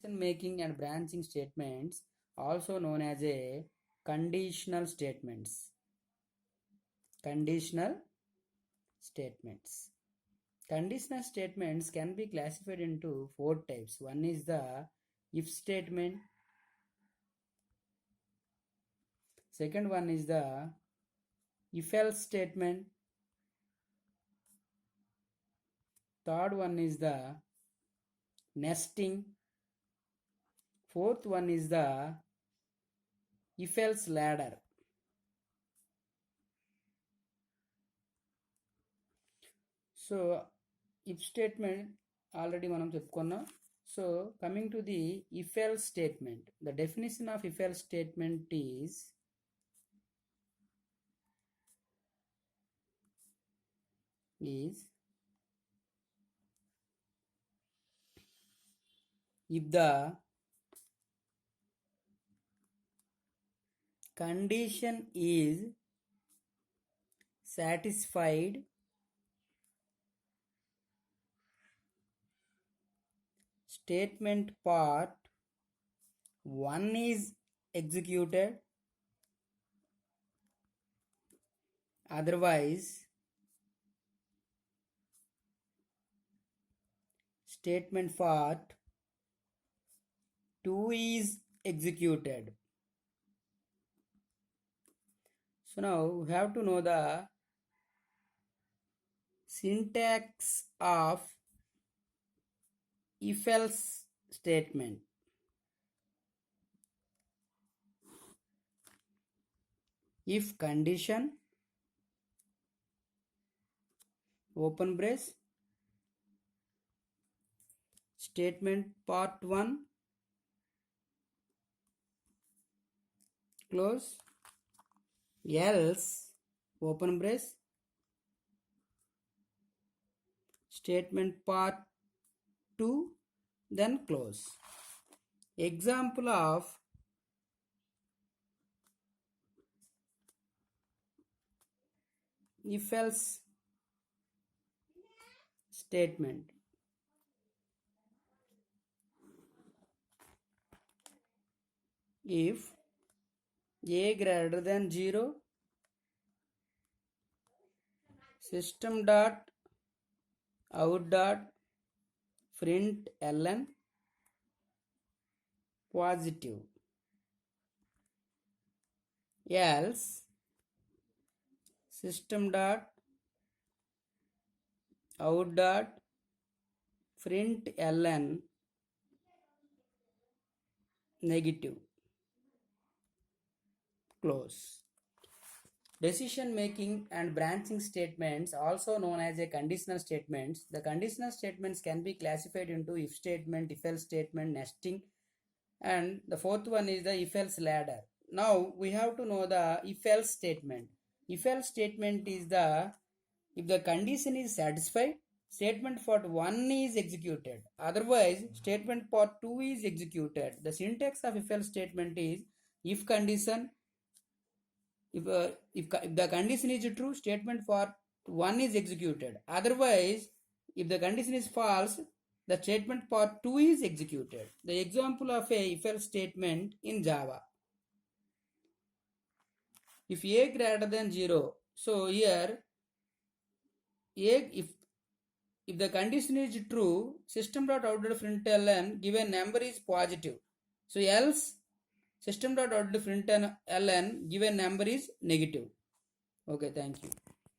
Making and branching statements, also known as a conditional statements. Conditional statements. Conditional statements can be classified into four types. One is the if statement. Second one is the if else statement. Third one is the nesting. Fourth one is the if else ladder. So if statement already manam cheptukunnam. So coming to the if else statement, the definition of if else statement is if the condition is satisfied, statement part 1 is executed, otherwise statement part 2 is executed. So now we have to know the syntax of if else statement. If condition, open brace, statement part 1, close, else, open brace, statement part 2, then close. Example of if else statement. If a greater than 0, system dot out dot print ln positive, else system dot out dot print ln negative, close. Decision making and branching statements, also known as a conditional statements. The conditional statements can be classified into if statement, if else statement, nesting, and the fourth one is the if else ladder. Now we have to know the if else statement. If else statement is the if the condition is satisfied, statement part 1 is executed, otherwise statement part 2 is executed. The syntax of if else statement is if condition, if the condition is true, statement part 1 is executed, otherwise if the condition is false, the statement part 2 is executed. The example of a if else statement in Java: if a greater than 0, so here a if the condition is true, system.out.println given number is positive, so else system.out.println given number is negative. Okay, thank you.